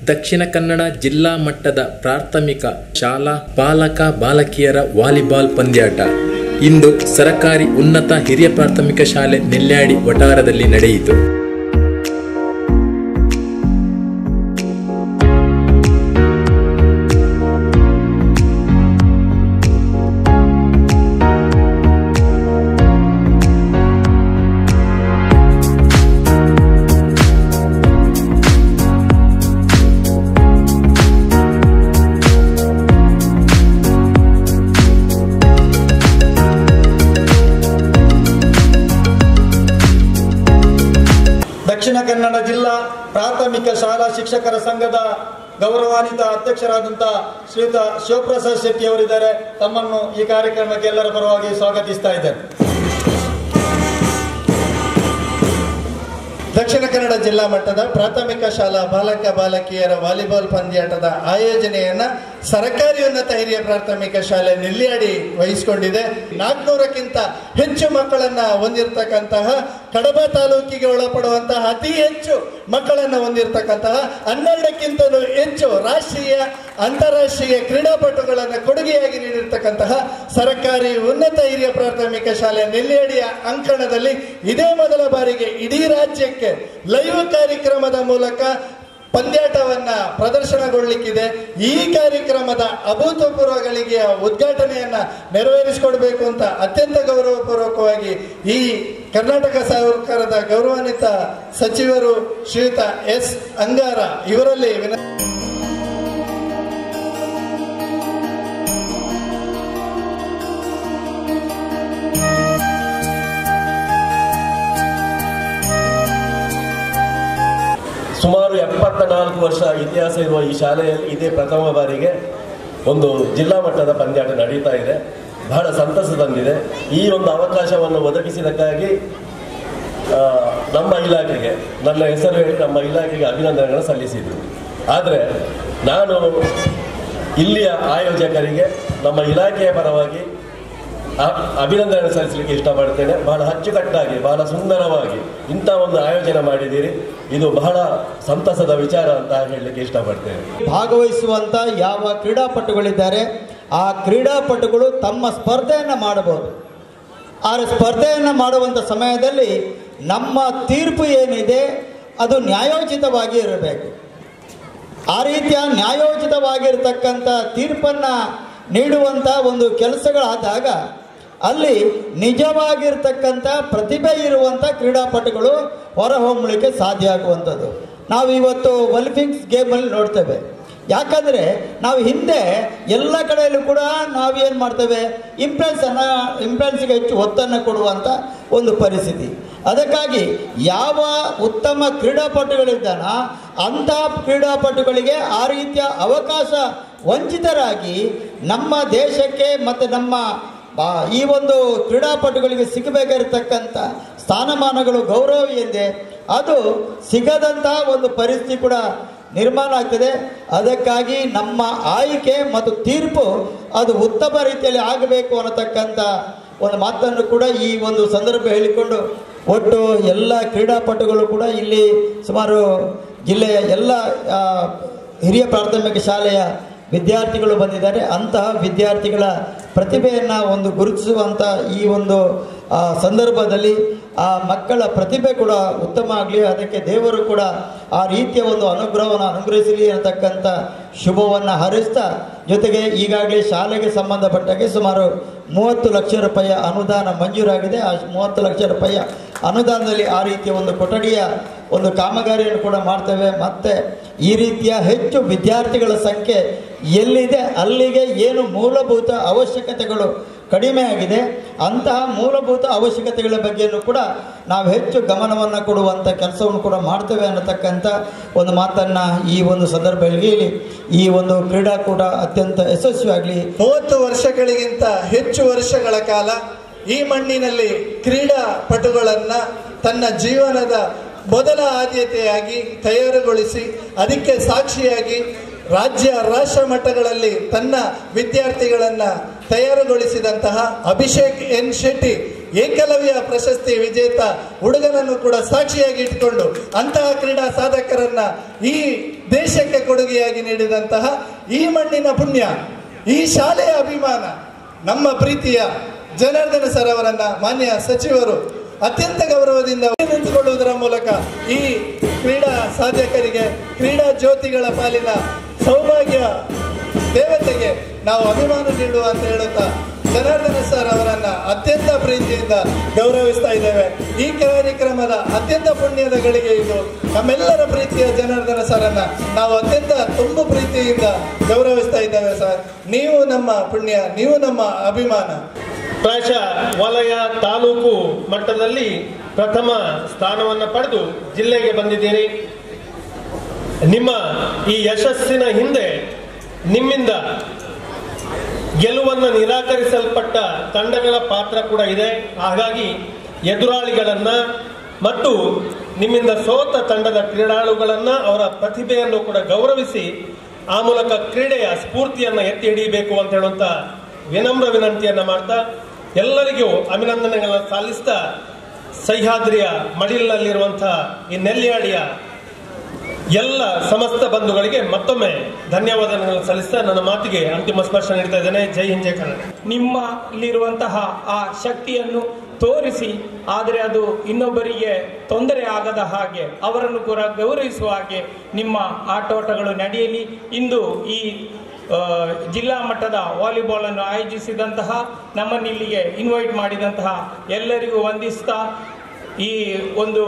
ದಕ್ಷಿಣ ಕನ್ನಡ ಜಿಲ್ಲಾ ಮಟ್ಟದ ಪ್ರಾಥಮಿಕ ಶಾಲಾ ಬಾಲಕ ಬಾಲಕಿಯರ ವಾಲಿಬಾಲ್ ಪಂದ್ಯಾಟ ಇಂದು ಸರಕಾರಿ ಉನ್ನತ ಹಿರಿಯ ಪ್ರಾಥಮಿಕ ಶಾಲೆ ನೆಲ್ಯಾಡಿ ವಠಾರದಲ್ಲಿ ನಡೆಯಿತು. ದಕ್ಷಿಣ ಕನ್ನಡ ಜಿಲ್ಲಾ ಪ್ರಾಥಮಿಕ ಶಾಲಾ ಶಿಕ್ಷಕರ ಸಂಘದ ಗೌರವಾನ್ವಿತ ಅಧ್ಯಕ್ಷರಾದಂಥ ಶ್ರೀಯುತ ಶಿವಪ್ರಸಾದ್ ಶೆಟ್ಟಿ ಅವರಿದ್ದಾರೆ. ತಮ್ಮನ್ನು ಈ ಕಾರ್ಯಕ್ರಮಕ್ಕೆ ಎಲ್ಲರ ಪರವಾಗಿ ಸ್ವಾಗತಿಸ್ತಾ ಇದ್ದಾರೆ. ದಕ್ಷಿಣ ಕನ್ನಡ ಜಿಲ್ಲಾ ಮಟ್ಟದ ಪ್ರಾಥಮಿಕ ಶಾಲಾ ಬಾಲಕ ಬಾಲಕಿಯರ ವಾಲಿಬಾಲ್ ಪಂದ್ಯಾಟದ ಆಯೋಜನೆಯನ್ನ ಸರ್ಕಾರಿ ಉನ್ನತ ಹಿರಿಯ ಪ್ರಾಥಮಿಕ ಶಾಲೆ ನೆಲ್ಯಾಡಿ ವಹಿಸಿಕೊಂಡಿದೆ. 400ಕ್ಕಿಂತ ಹೆಚ್ಚು ಮಕ್ಕಳನ್ನ ಹೊಂದಿರತಕ್ಕಂತಹ ಕಡಬ ತಾಲೂಕಿಗೆ ಒಳಪಡುವಂತಹ ಅತಿ ಹೆಚ್ಚು ಮಕ್ಕಳನ್ನು ಹೊಂದಿರತಕ್ಕಂತಹ 12ಕ್ಕಿಂತಲೂ ಹೆಚ್ಚು ರಾಷ್ಟ್ರೀಯ ಅಂತಾರಾಷ್ಟ್ರೀಯ ಕ್ರೀಡಾಪಟುಗಳನ್ನು ಕೊಡುಗೆಯಾಗಿ ನೀಡಿರ್ತಕ್ಕಂತಹ ಸರ್ಕಾರಿ ಉನ್ನತ ಹಿರಿಯ ಪ್ರಾಥಮಿಕ ಶಾಲೆ ನೆಲ್ಯಾಡಿಯ ಅಂಕಣದಲ್ಲಿ ಇದೇ ಮೊದಲ ಬಾರಿಗೆ ಇಡೀ ರಾಜ್ಯಕ್ಕೆ ಲೈವ್ ಕಾರ್ಯಕ್ರಮದ ಮೂಲಕ ಪಂದ್ಯಾಟವನ್ನ ಪ್ರದರ್ಶನಗೊಳ್ಳಲಿಕ್ಕಿದೆ. ಈ ಕಾರ್ಯಕ್ರಮದ ಅಭೂತಪೂರ್ವಗಳಿಗೆ ಉದ್ಘಾಟನೆಯನ್ನ ನೆರವೇರಿಸಿಕೊಡ್ಬೇಕು ಅಂತ ಅತ್ಯಂತ ಗೌರವಪೂರ್ವಕವಾಗಿ ಈ ಕರ್ನಾಟಕ ಸರ್ಕಾರದ ಗೌರವಾನ್ವಿತ ಸಚಿವರು ಶ್ರೀಯುತ ಎಸ್ ಅಂಗಾರ ಇವರಲ್ಲಿ ಸುಮಾರು 74 ವರ್ಷ ಇತಿಹಾಸ ಇರುವ ಈ ಶಾಲೆಯಲ್ಲಿ ಇದೇ ಪ್ರಥಮ ಬಾರಿಗೆ ಒಂದು ಜಿಲ್ಲಾ ಮಟ್ಟದ ಪಂದ್ಯಾಟ ನಡೀತಾ ಇದೆ. ಬಹಳ ಸಂತಸ ತಂದಿದೆ. ಈ ಒಂದು ಅವಕಾಶವನ್ನು ಒದಗಿಸಿದ್ದಕ್ಕಾಗಿ ನಮ್ಮ ಇಲಾಖೆಗೆ, ನನ್ನ ಹೆಸರು ಹೇಳಿ ನಮ್ಮ ಇಲಾಖೆಗೆ ಅಭಿನಂದನೆಗಳನ್ನು ಸಲ್ಲಿಸಿದ್ರು. ಆದರೆ ನಾನು ಇಲ್ಲಿಯ ಆಯೋಜಕರಿಗೆ ನಮ್ಮ ಇಲಾಖೆಯ ಪರವಾಗಿ ಅಭಿನಂದನೆ ಸಲ್ಲಿಸಲಿಕ್ಕೆ ಇಷ್ಟಪಡ್ತೇನೆ. ಬಹಳ ಅಚ್ಚುಕಟ್ಟಾಗಿ, ಬಹಳ ಸುಂದರವಾಗಿ ಇಂಥ ಒಂದು ಆಯೋಜನೆ ಮಾಡಿದ್ದೀರಿ. ಇದು ಬಹಳ ಸಂತಸದ ವಿಚಾರ ಅಂತ ಹೇಳಲಿಕ್ಕೆ ಇಷ್ಟಪಡ್ತೇನೆ. ಭಾಗವಹಿಸುವಂಥ ಯಾವ ಕ್ರೀಡಾಪಟುಗಳಿದ್ದಾರೆ ಆ ಕ್ರೀಡಾಪಟುಗಳು ತಮ್ಮ ಸ್ಪರ್ಧೆಯನ್ನು ಮಾಡಬಹುದು. ಆ ಸ್ಪರ್ಧೆಯನ್ನು ಮಾಡುವಂಥ ಸಮಯದಲ್ಲಿ ನಮ್ಮ ತೀರ್ಪು ಏನಿದೆ ಅದು ನ್ಯಾಯೋಚಿತವಾಗಿ ಇರಬೇಕು. ಆ ರೀತಿಯ ನ್ಯಾಯೋಚಿತವಾಗಿರ್ತಕ್ಕಂಥ ತೀರ್ಪನ್ನು ನೀಡುವಂಥ ಒಂದು ಕೆಲಸಗಳಾದಾಗ ಅಲ್ಲಿ ನಿಜವಾಗಿರ್ತಕ್ಕಂಥ ಪ್ರತಿಭೆ ಇರುವಂಥ ಕ್ರೀಡಾಪಟುಗಳು ಹೊರಹೊಮ್ಮಲಿಕ್ಕೆ ಸಾಧ್ಯ ಆಗುವಂಥದ್ದು ನಾವು ಇವತ್ತು ಒಲಿಂಪಿಕ್ಸ್ ಗೇಮಲ್ಲಿ ನೋಡ್ತೇವೆ. ಯಾಕಂದರೆ ನಾವು ಹಿಂದೆ ಎಲ್ಲ ಕಡೆಯಲ್ಲೂ ಕೂಡ ನಾವೇನು ಮಾಡ್ತೇವೆ, ಇಂಪ್ರೆನ್ಸ್ಗೆ ಹೆಚ್ಚು ಒತ್ತನ್ನು ಕೊಡುವಂಥ ಒಂದು ಪರಿಸ್ಥಿತಿ. ಅದಕ್ಕಾಗಿ ಯಾವ ಉತ್ತಮ ಕ್ರೀಡಾಪಟುಗಳಿದ್ದಾನ ಅಂಥ ಕ್ರೀಡಾಪಟುಗಳಿಗೆ ಆ ರೀತಿಯ ಅವಕಾಶ ವಂಚಿತರಾಗಿ ನಮ್ಮ ದೇಶಕ್ಕೆ ಮತ್ತು ನಮ್ಮ ಈ ಒಂದು ಕ್ರೀಡಾಪಟುಗಳಿಗೆ ಸಿಗಬೇಕಾಗಿರ್ತಕ್ಕಂಥ ಸ್ಥಾನಮಾನಗಳು ಗೌರವ ಏನಿದೆ ಅದು ಸಿಗದಂಥ ಒಂದು ಪರಿಸ್ಥಿತಿ ಕೂಡ ನಿರ್ಮಾಣ ಆಗ್ತದೆ. ಅದಕ್ಕಾಗಿ ನಮ್ಮ ಆಯ್ಕೆ ಮತ್ತು ತೀರ್ಪು ಅದು ಉತ್ತಮ ರೀತಿಯಲ್ಲಿ ಆಗಬೇಕು ಅನ್ನತಕ್ಕಂಥ ಒಂದು ಮಾತನ್ನು ಕೂಡ ಈ ಒಂದು ಸಂದರ್ಭ ಹೇಳಿಕೊಂಡು ಒಟ್ಟು ಎಲ್ಲ ಕ್ರೀಡಾಪಟುಗಳು ಕೂಡ ಇಲ್ಲಿ ಸುಮಾರು ಜಿಲ್ಲೆಯ ಎಲ್ಲ ಹಿರಿಯ ಪ್ರಾಥಮಿಕ ಶಾಲೆಯ ವಿದ್ಯಾರ್ಥಿಗಳು ಬಂದಿದ್ದಾರೆ. ಅಂತಹ ವಿದ್ಯಾರ್ಥಿಗಳ ಪ್ರತಿಭೆಯನ್ನು ಒಂದು ಗುರುತಿಸುವಂಥ ಈ ಒಂದು ಸಂದರ್ಭದಲ್ಲಿ ಆ ಮಕ್ಕಳ ಪ್ರತಿಭೆ ಕೂಡ ಉತ್ತಮ ಆಗಲಿ, ಅದಕ್ಕೆ ದೇವರು ಕೂಡ ಆ ರೀತಿಯ ಒಂದು ಅನುಗ್ರಹವನ್ನು ಅನುಗ್ರಹಿಸಲಿ ಅನ್ನತಕ್ಕಂಥ ಶುಭವನ್ನು ಹಾರೈಸ್ತಾ, ಜೊತೆಗೆ ಈಗಾಗಲೇ ಶಾಲೆಗೆ ಸಂಬಂಧಪಟ್ಟಾಗೆ ಸುಮಾರು 30 ಲಕ್ಷ ರೂಪಾಯಿ ಅನುದಾನ ಮಂಜೂರಾಗಿದೆ. ಆ 30 ಲಕ್ಷ ರೂಪಾಯಿ ಅನುದಾನದಲ್ಲಿ ಆ ರೀತಿಯ ಒಂದು ಕೊಠಡಿಯ ಒಂದು ಕಾಮಗಾರಿಯನ್ನು ಕೂಡ ಮಾಡ್ತೇವೆ. ಮತ್ತು ಈ ರೀತಿಯ ಹೆಚ್ಚು ವಿದ್ಯಾರ್ಥಿಗಳ ಸಂಖ್ಯೆ ಎಲ್ಲಿದೆ ಅಲ್ಲಿಗೆ ಏನು ಮೂಲಭೂತ ಅವಶ್ಯಕತೆಗಳು ಕಡಿಮೆ ಆಗಿದೆ ಅಂತಹ ಮೂಲಭೂತ ಅವಶ್ಯಕತೆಗಳ ಬಗ್ಗೆಯೂ ಕೂಡ ನಾವು ಹೆಚ್ಚು ಗಮನವನ್ನು ಕೊಡುವಂಥ ಕೆಲಸವನ್ನು ಕೂಡ ಮಾಡ್ತೇವೆ ಅನ್ನತಕ್ಕಂಥ ಒಂದು ಮಾತನ್ನು ಈ ಒಂದು ಸಂದರ್ಭದಲ್ಲಿ ಈ ಒಂದು ಕ್ರೀಡಾಕೂಟ ಅತ್ಯಂತ ಯಶಸ್ವಿಯಾಗಲಿ. 30 ವರ್ಷಗಳಿಗಿಂತ ಹೆಚ್ಚು ವರ್ಷಗಳ ಕಾಲ ಈ ಮಣ್ಣಿನಲ್ಲಿ ಕ್ರೀಡಾಪಟುಗಳನ್ನು ತನ್ನ ಜೀವನದ ಮೊದಲ ಆದ್ಯತೆಯಾಗಿ ತಯಾರುಗೊಳಿಸಿ ಅದಕ್ಕೆ ಸಾಕ್ಷಿಯಾಗಿ ರಾಜ್ಯ ರಾಷ್ಟ್ರ ಮಟ್ಟಗಳಲ್ಲಿ ತನ್ನ ವಿದ್ಯಾರ್ಥಿಗಳನ್ನು ತಯಾರುಗೊಳಿಸಿದಂತಹ ಅಭಿಷೇಕ್ ಎನ್ ಶೆಟ್ಟಿ ಏಕಲವ್ಯ ಪ್ರಶಸ್ತಿ ವಿಜೇತ ಹುಡುಗನನ್ನು ಕೂಡ ಸಾಕ್ಷಿಯಾಗಿ ಇಟ್ಟುಕೊಂಡು ಅಂತಹ ಕ್ರೀಡಾ ಸಾಧಕರನ್ನ ಈ ದೇಶಕ್ಕೆ ಕೊಡುಗೆಯಾಗಿ ನೀಡಿದಂತಹ ಈ ಮಣ್ಣಿನ ಪುಣ್ಯ, ಈ ಶಾಲೆಯ ಅಭಿಮಾನ, ನಮ್ಮ ಪ್ರೀತಿಯ ಜನಾರ್ದನ ಸರ್ ಅವರನ್ನ ಮಾನ್ಯ ಸಚಿವರು ಅತ್ಯಂತ ಗೌರವದಿಂದ ನಿಂತುಕೊಳ್ಳುವುದರ ಮೂಲಕ ಈ ಕ್ರೀಡಾ ಸಾಧಕರಿಗೆ, ಕ್ರೀಡಾ ಜ್ಯೋತಿಗಳ ಪಾಲಿನ ಸೌಭಾಗ್ಯ ದೇವತೆಗೆ ನಾವು ಅಭಿಮಾನ ನೀಡುವ ಅಂತ ಹೇಳುತ್ತಾ ಜನಾರ್ದನ ಸರ್ ಅವರನ್ನ ಅತ್ಯಂತ ಪ್ರೀತಿಯಿಂದ ಗೌರವಿಸ್ತಾ ಇದ್ದೇವೆ. ಈ ಕಾರ್ಯಕ್ರಮದ ಅತ್ಯಂತ ಪುಣ್ಯದ ಗಳಿಗೆ ಇದು. ನಮ್ಮೆಲ್ಲರ ಪ್ರೀತಿಯ ಜನಾರ್ದನ ಸರ್ ಅನ್ನ ನಾವು ಅತ್ಯಂತ ತುಂಬು ಪ್ರೀತಿಯಿಂದ ಗೌರವಿಸ್ತಾ ಇದ್ದೇವೆ ಸರ್. ನೀವು ನಮ್ಮ ಪುಣ್ಯ, ನೀವು ನಮ್ಮ ಅಭಿಮಾನ. ಪ್ರಾಯಶಃ ವಲಯ ತಾಲೂಕು ಮಟ್ಟದಲ್ಲಿ ಪ್ರಥಮ ಸ್ಥಾನವನ್ನು ಪಡೆದು ಜಿಲ್ಲೆಗೆ ಬಂದಿದ್ದೀರಿ. ನಿಮ್ಮ ಈ ಯಶಸ್ಸಿನ ಹಿಂದೆ ನಿಮ್ಮಿಂದ ಗೆಲುವನ್ನು ನಿರಾಕರಿಸಲ್ಪಟ್ಟ ತಂಡಗಳ ಪಾತ್ರ ಕೂಡ ಇದೆ. ಹಾಗಾಗಿ ಎದುರಾಳಿಗಳನ್ನ ಮತ್ತು ನಿಮ್ಮಿಂದ ಸೋತ ತಂಡದ ಕ್ರೀಡಾಳುಗಳನ್ನ, ಅವರ ಪ್ರತಿಭೆಯನ್ನು ಕೂಡ ಗೌರವಿಸಿ ಆ ಮೂಲಕ ಕ್ರೀಡೆಯ ಸ್ಫೂರ್ತಿಯನ್ನ ಎತ್ತಿ ಹಿಡಿಯಬೇಕು ಅಂತ ಹೇಳುವಂತ ವಿನಮ್ರ ವಿನಂತಿಯನ್ನ ಮಾಡ್ತಾ ಎಲ್ಲರಿಗೂ ಅಭಿನಂದನೆಗಳನ್ನು ಸಲ್ಲಿಸ್ತಾ ಸಹ್ಯಾದ್ರಿಯ ಮಡಿಲಿನಲ್ಲಿರುವಂತಹ ಈ ನೆಲ್ಯಾಡಿಯ ಎಲ್ಲ ಸಮಸ್ತ ಬಂಧುಗಳಿಗೆ ಮತ್ತೊಮ್ಮೆ ಧನ್ಯವಾದಗಳನ್ನು ಸಲ್ಲಿಸ್ತಾ ನನ್ನ ಮಾತಿಗೆ ಅಂತಿಮ ಸ್ಪರ್ಶ ನೀಡ್ತಾ ಇದ್ದೇನೆ. ಜೈ ಹಿಂದ್, ಜೈ ಕನ್ನಡ. ನಿಮ್ಮಲ್ಲಿರುವಂತಹ ಆ ಶಕ್ತಿಯನ್ನು ತೋರಿಸಿ, ಆದರೆ ಅದು ಇನ್ನೊಬ್ಬರಿಗೆ ತೊಂದರೆ ಆಗದ ಹಾಗೆ, ಅವರನ್ನು ಕೂಡ ಗೌರವಿಸುವ ಹಾಗೆ ನಿಮ್ಮ ಆಟೋಟಗಳು ನಡೆಯಲಿ. ಇಂದು ಈ ಜಿಲ್ಲಾ ಮಟ್ಟದ ವಾಲಿಬಾಲ್ ಅನ್ನು ಆಯೋಜಿಸಿದಂತಹ, ನಮ್ಮನ್ನಿಲ್ಲಿಗೆ ಇನ್ವೈಟ್ ಮಾಡಿದಂತಹ ಎಲ್ಲರಿಗೂ ವಂದಿಸ್ತಾ ಈ ಒಂದು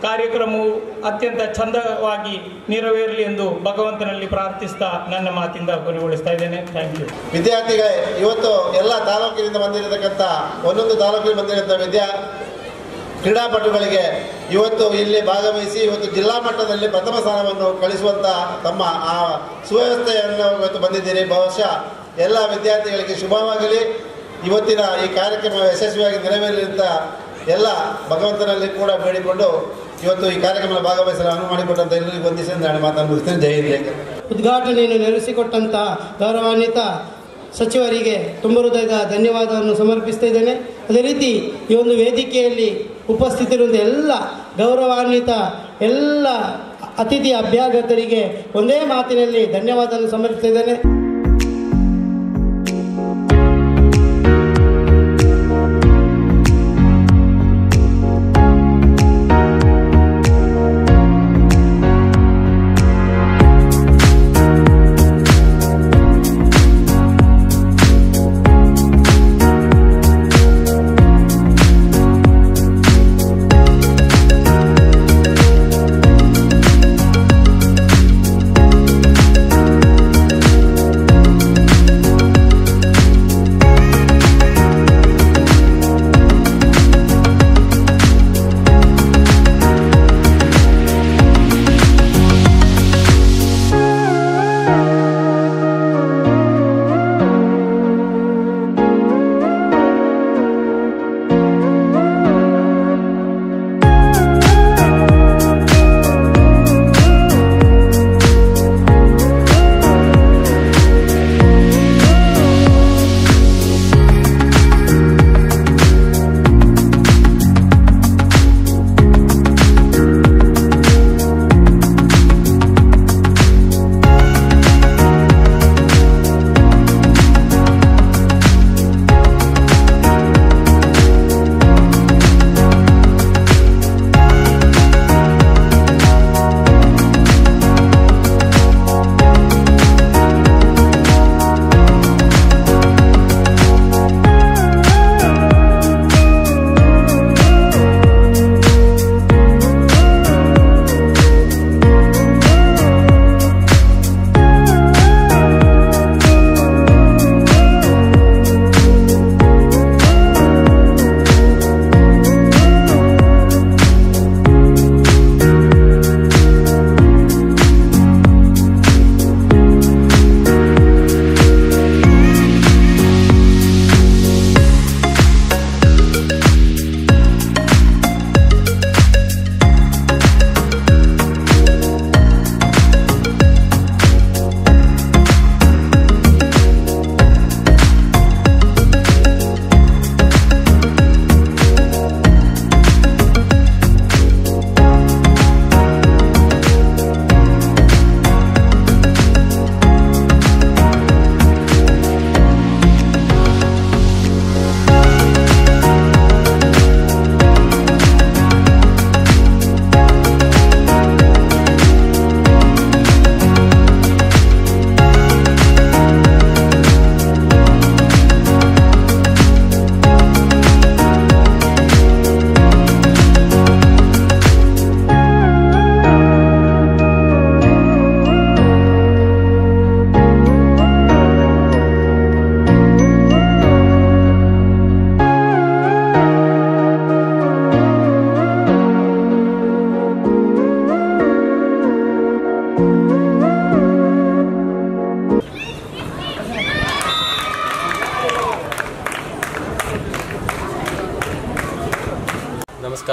ಕಾರ್ಯಕ್ರಮವು ಅತ್ಯಂತ ಚಂದವಾಗಿ ನೆರವೇರಲಿ ಎಂದು ಭಗವಂತನಲ್ಲಿ ಪ್ರಾರ್ಥಿಸ್ತಾ ನನ್ನ ಮಾತಿಂದ ಕೊನೆಗೊಳಿಸ್ತಾ ಇದ್ದೇನೆ. Thank you. ವಿದ್ಯಾರ್ಥಿಗಳೇ, ಇವತ್ತು ಎಲ್ಲ ತಾಲೂಕಿನಿಂದ ಬಂದಿರತಕ್ಕಂಥ, ಒಂದೊಂದು ತಾಲೂಕಿನಿಂದ ಬಂದಿರತಕ್ಕಂಥ ಕ್ರೀಡಾಪಟುಗಳಿಗೆ ಇವತ್ತು ಇಲ್ಲಿ ಭಾಗವಹಿಸಿ ಇವತ್ತು ಜಿಲ್ಲಾ ಮಟ್ಟದಲ್ಲಿ ಪ್ರಥಮ ಸ್ಥಾನವನ್ನು ಗಳಿಸುವಂಥ ತಮ್ಮ ಆ ಸುವ್ಯವಸ್ಥೆಯನ್ನು ಇವತ್ತು ಬಂದಿದ್ದೀರಿ. ಬಹುಶಃ ಎಲ್ಲ ವಿದ್ಯಾರ್ಥಿಗಳಿಗೆ ಶುಭವಾಗಲಿ. ಇವತ್ತಿನ ಈ ಕಾರ್ಯಕ್ರಮ ಯಶಸ್ವಿಯಾಗಿ ನೆರವೇರಲಿ ಅಂತ ಎಲ್ಲ ಭಗವಂತನಲ್ಲಿ ಕೂಡ ಬೇಡಿಕೊಂಡು ಇವತ್ತು ಈ ಕಾರ್ಯಕ್ರಮ ಭಾಗವಹಿಸಲು ಅನುವು ಮಾಡಿಕೊಟ್ಟಂತ ಎಲ್ಲರಿಗೂ ವಂದಿಸಿ ನಾನು ಮಾತನ್ನು ಮುಗಿಸ್ತೇನೆ. ಜೈ ಹಿಂದ್, ಜೈ ಕನ್ನಡ. ಉದ್ಘಾಟನೆಯನ್ನು ನೆಲೆಸಿಕೊಟ್ಟಂಥ ಗೌರವಾನ್ವಿತ ಸಚಿವರಿಗೆ ತುಂಬ ಹೃದಯದ ಧನ್ಯವಾದವನ್ನು ಸಮರ್ಪಿಸ್ತಾ ಇದ್ದೇನೆ. ಅದೇ ರೀತಿ ಈ ಒಂದು ವೇದಿಕೆಯಲ್ಲಿ ಉಪಸ್ಥಿತರಿರುವಂಥ ಎಲ್ಲ ಗೌರವಾನ್ವಿತ ಎಲ್ಲ ಅತಿಥಿ ಅಭ್ಯಾಗತರಿಗೆ ಒಂದೇ ಮಾತಿನಲ್ಲಿ ಧನ್ಯವಾದವನ್ನು ಸಮರ್ಪಿಸ್ತಾ ಇದ್ದೇನೆ.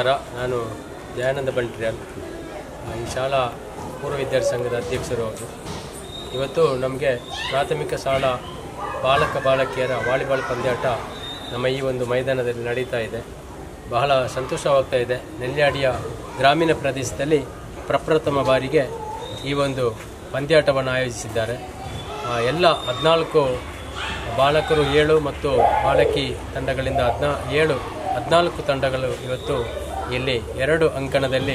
ನಮಸ್ಕಾರ. ನಾನು ದಯಾನಂದ ಬಂಟ್ರಿಯಾಲ್, ಈ ಶಾಲಾ ಪೂರ್ವ ವಿದ್ಯಾರ್ಥಿ ಸಂಘದ ಅಧ್ಯಕ್ಷರು. ಅವರು ಇವತ್ತು ನಮಗೆ ಪ್ರಾಥಮಿಕ ಶಾಲಾ ಬಾಲಕ ಬಾಲಕಿಯರ ವಾಲಿಬಾಲ್ ಪಂದ್ಯಾಟ ನಮ್ಮ ಈ ಒಂದು ಮೈದಾನದಲ್ಲಿ ನಡೀತಾ ಇದೆ. ಬಹಳ ಸಂತೋಷವಾಗ್ತಾ ಇದೆ. ನೆಲ್ಯಾಡಿಯ ಗ್ರಾಮೀಣ ಪ್ರದೇಶದಲ್ಲಿ ಪ್ರಪ್ರಥಮ ಬಾರಿಗೆ ಈ ಒಂದು ಪಂದ್ಯಾಟವನ್ನು ಆಯೋಜಿಸಿದ್ದಾರೆ. ಎಲ್ಲ 14 ಬಾಲಕರು 7 ಮತ್ತು ಬಾಲಕಿ ತಂಡಗಳಿಂದ 14 ತಂಡಗಳು ಇವತ್ತು ಇಲ್ಲಿ 2 ಅಂಕಣದಲ್ಲಿ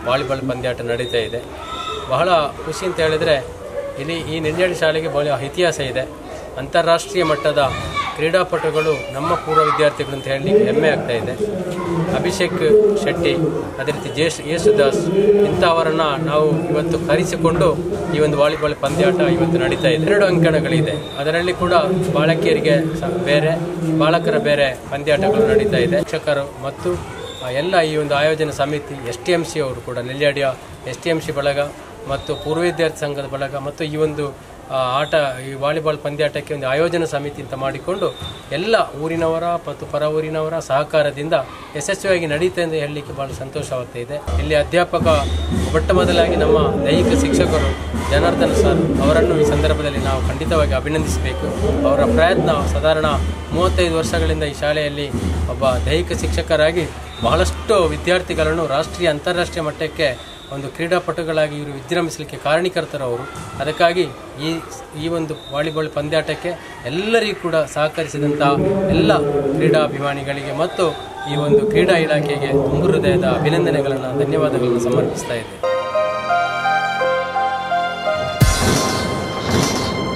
ವಾಲಿಬಾಲ್ ಪಂದ್ಯಾಟ ನಡೀತಾ ಇದೆ. ಬಹಳ ಖುಷಿ ಅಂತ ಹೇಳಿದರೆ ಇಲ್ಲಿ ಈ ನೆಲ್ಯಾಡಿ ಶಾಲೆಗೆ ಬಹಳ ಇತಿಹಾಸ ಇದೆ. ಅಂತಾರಾಷ್ಟ್ರೀಯ ಮಟ್ಟದ ಕ್ರೀಡಾಪಟುಗಳು ನಮ್ಮ ಪೂರ್ವ ವಿದ್ಯಾರ್ಥಿಗಳು ಅಂತ ಹೇಳಿ ಹೆಮ್ಮೆ ಆಗ್ತಾ ಇದೆ. ಅಭಿಷೇಕ್ ಶೆಟ್ಟಿ, ಅದೇ ರೀತಿ ಯೇಸುದಾಸ್ ಇಂಥವರನ್ನು ನಾವು ಇವತ್ತು ಕರೆಸಿಕೊಂಡು ಈ ಒಂದು ವಾಲಿಬಾಲ್ ಪಂದ್ಯಾಟ ಇವತ್ತು ನಡೀತಾ ಇದೆ. 2 ಅಂಕಣಗಳಿದೆ. ಅದರಲ್ಲಿ ಕೂಡ ಬಾಲಕಿಯರಿಗೆ ಬೇರೆ, ಬಾಲಕರ ಬೇರೆ ಪಂದ್ಯಾಟಗಳು ನಡೀತಾ ಇದೆ. ಶಿಕ್ಷಕರು ಮತ್ತು ಎಲ್ಲ ಈ ಒಂದು ಆಯೋಜನಾ ಸಮಿತಿ STMC ಅವರು ಕೂಡ, ನೆಲ್ಯಾಡಿಯ STMC ಬಳಗ ಮತ್ತು ಪೂರ್ವ ವಿದ್ಯಾರ್ಥಿ ಸಂಘದ ಬಳಗ ಮತ್ತು ಈ ಒಂದು ಈ ವಾಲಿಬಾಲ್ ಪಂದ್ಯಾಟಕ್ಕೆ ಒಂದು ಆಯೋಜನಾ ಸಮಿತಿ ಅಂತ ಮಾಡಿಕೊಂಡು ಎಲ್ಲ ಊರಿನವರ ಮತ್ತು ಪರ ಊರಿನವರ ಸಹಕಾರದಿಂದ ಯಶಸ್ವಿಯಾಗಿ ನಡೀತಾ ಎಂದು ಹೇಳಲಿಕ್ಕೆ ಭಾಳ ಸಂತೋಷವಾಗ್ತಾ ಇದೆ. ಇಲ್ಲಿ ಅಧ್ಯಾಪಕ ಮೊಟ್ಟ ಮೊದಲಾಗಿ ನಮ್ಮ ದೈಹಿಕ ಶಿಕ್ಷಕರು ಜನಾರ್ದನ್ ಸರ್ ಅವರನ್ನು ಈ ಸಂದರ್ಭದಲ್ಲಿ ನಾವು ಖಂಡಿತವಾಗಿ ಅಭಿನಂದಿಸಬೇಕು. ಅವರ ಪ್ರಯತ್ನ ಸಾಧಾರಣ 35 ವರ್ಷಗಳಿಂದ ಈ ಶಾಲೆಯಲ್ಲಿ ಒಬ್ಬ ದೈಹಿಕ ಶಿಕ್ಷಕರಾಗಿ ಬಹಳಷ್ಟು ವಿದ್ಯಾರ್ಥಿಗಳನ್ನು ರಾಷ್ಟ್ರೀಯ ಅಂತಾರಾಷ್ಟ್ರೀಯ ಮಟ್ಟಕ್ಕೆ ಒಂದು ಕ್ರೀಡಾಪಟುಗಳಾಗಿ ಇವರು ವಿಜೃಂಭಿಸಲಿಕ್ಕೆ ಕಾರಣೀಕರ್ತರು ಅವರು. ಅದಕ್ಕಾಗಿ ಈ ಒಂದು ವಾಲಿಬಾಲ್ ಪಂದ್ಯಾಟಕ್ಕೆ ಎಲ್ಲರಿಗೂ ಕೂಡ ಸಹಕರಿಸಿದಂಥ ಎಲ್ಲ ಕ್ರೀಡಾಭಿಮಾನಿಗಳಿಗೆ ಮತ್ತು ಈ ಒಂದು ಕ್ರೀಡಾ ಇಲಾಖೆಗೆ ತುಂಬ ಹೃದಯದ ಅಭಿನಂದನೆಗಳನ್ನು, ಧನ್ಯವಾದಗಳನ್ನು ಸಮರ್ಪಿಸ್ತಾ ಇದ್ದೇವೆ.